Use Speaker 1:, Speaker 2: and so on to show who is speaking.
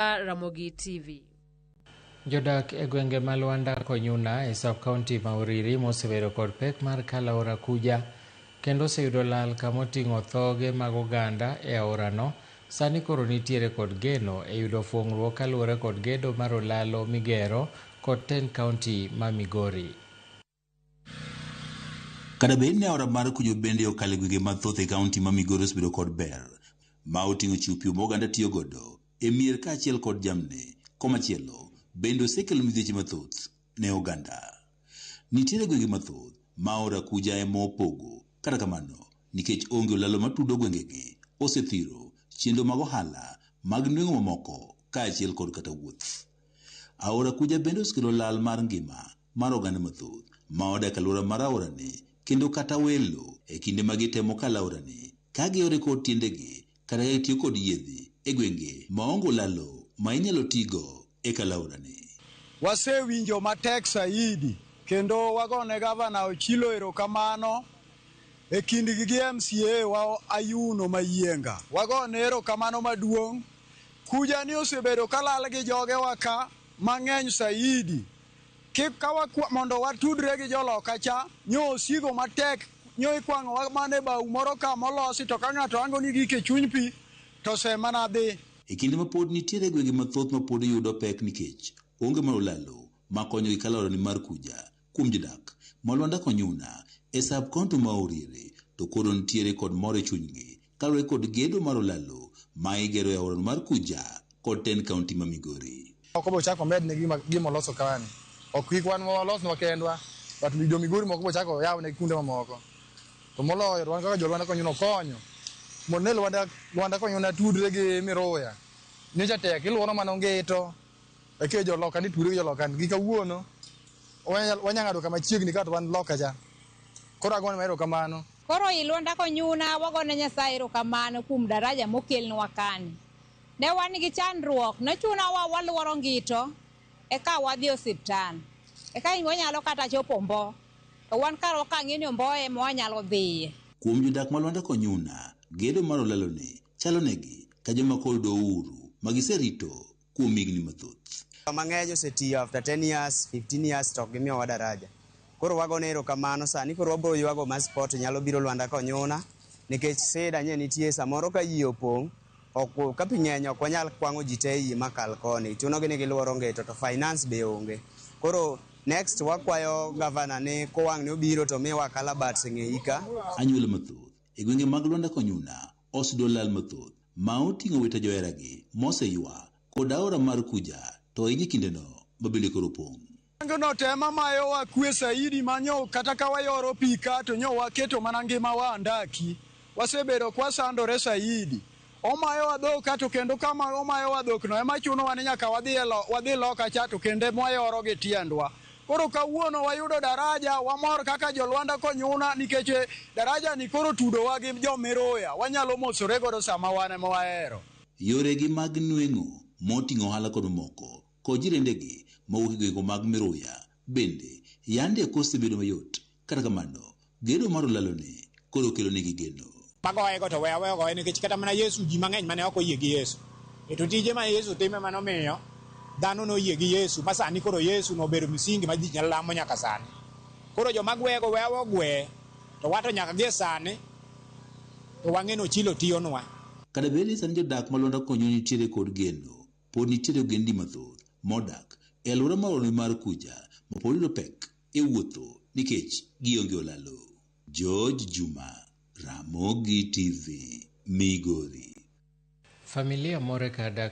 Speaker 1: Ramogi TV.
Speaker 2: Jodak e gwenge ma Luanda Konyuna e sub-county ma Uriri mosebedo kod pek mar kalo aora Kuja kendo oseyudo lal kamoting'o thoge mag oganda e aorano. Sani koro nitiere kod geno e yudo fuong'ruok kaluwore kod gedo mar olalo migero kod 10 county ma Migori.
Speaker 3: Kada bed ne aora mar Kuja bende okale gwenge mathoth e kaunti ma Migori osebedo kod ber ma oting'o chupi ma oganda tiyo godo e mier kaachiel kod jamni komachielo bende osekelo midhieche mathoth ne oganda. Nitiere gwenge mathoth ma aora Kuja ema opogo, kata kamano nikech onge olalo matudo gwengegi osethiro chenro mag ohala mag nweng'o mamoko kaachiel kod kata wuoth. Aora Kuja bende osekelo lal mar ngima mar oganda mathoth ma odak e alwora mar aorani kendo kata welo e kinde ma gitemo kalo aorani ka giore kod tiendegi kata gitiyo kod yiedhi e gwenge maonge olalo ma inyalo tigo e kalo aorani.
Speaker 4: Wasewinjo matek saidi kendo wagone gavana Ochilo erokamano e kindgi gi MCA wa Ayuno Mayienga. Wagone erokamano maduong'. Kuja ni osebedo kalal gi joge waka mang'eny saidi. Mondo watudre gi joloka cha, nyo osigo matek, nyo ikwang'o wa mane bau moro ka molosi to ka ng'ato ango ni gike chuny pi to semana dhi.
Speaker 3: E kinde ma pod nitiere gwenge mathoth ma pod yudo pek nikech onge mar olalo ma konyo gi kalo aorani mar Kuja. Kuom jodak ma Luanda Konyuna e sub-county ma Uriri to koro nitiere kod mor e chunygi kaluwore kod gedo mar olalo ma igero e aorani mar Kuja kod 10 county ma Migori.
Speaker 5: Oko bo chako med ne gima loso kawani. Ok ikwan mo los no kendwa, but mi Migori moko bo chako yaw ne kunde mamoko. To moloyo Luanda kaka Luanda Konyuna konyo. Monne Luanda Konyuna tudre gi Miroya. Nyocha tek iluoro mana ongeto. Eke joloka ni tudre gi joloka gi kawuono. Wanyang'ado kama chiegni ka to wan loka cha. Koro agone ma erokamano.
Speaker 6: Koro i Luanda Konyuna wagone Nyasaye erokamano kuom daraja mokelnwa kani. Ne wan gi chandruok, ne chunawa waluoro ngito eka wadhi osiptal. Eka wanyalo kata chopo Mbo. To wan karo kang'eni Mbo ema wanyalo dhiye.
Speaker 3: Kuom jodak ma Luanda Konyuna, gedo mar olaloni chalo negi ka joma kodo uru magiserito kuom higni mathoth.
Speaker 7: Mang'eny osetiyo after 10 years, 15 years to gimiyowa daraja. Koro wagone erokamano sani koro wabro ywago ma sport nyalo biro Luanda Konyuna nikech sida nye nitie samoro ka yie opong' ok ka pi ng'eny ok wanyal kwang'o ji te yie makal koni. Chunogi ni giluoro ngeto to finance be onge. Koro next wakwayo gavana ni kowang' ni obiro to miwa kalabats e ng'eyi ka.
Speaker 3: Anyuola mathoth e gwenge mag Luanda Konyuna oseyudo lal mathoth ma oting'o wete joheragi moseywa kod aora mar Kuja to e kindeno mabende koro opong'.
Speaker 4: No tema mayo wa kwe saidi manyo kata ka wayoro pika to nyo waketo mana ngima wa andaki. Wasebedo kwa sandore saidi. Omayo wadhok to kendo kama omayo wadhok no ema chuno wan nyaka wadhi loka cha to kende mwayoro gi tiendwa. Koro kawuono wayudo daraja wamor kaka jo Luanda Konyuna nikech daraja ni koro tudo wa gi jo Miroya. Wanyalo mosore godo sama wane ma wahero.
Speaker 3: Yoregi mag nweng'o moting'o ohala kod moko kod jirendegi mawuok e gwenge mag Miroya bende yande kosebedo mayot. Kata kamano gedo mar olaloni koro kelo negi geno.
Speaker 8: Magoye go to wewe goye nikech kata mana Yesu ji mang'eny mane ok oyie gi Yesu. To tije ma Yesu time manomiyo dhano noyie gi Yesu ma sani koro Yesu nobedo misingi ma ji nyalo lamo nyaka sani. Koro joma gwego wewe gwe to wato nyaka gie sani to wang'eno Ochilo tiyonwa.
Speaker 3: Kada bedi sani jodak ma Luanda Konyuna nitiere kod geno, pod nitiere gendi mathoth modak e alwora mar Kuja ma pod yudo pek e wuotho nikech gionge olalo. George Juma, Ramogi TV, Migori.
Speaker 2: Familia more kadak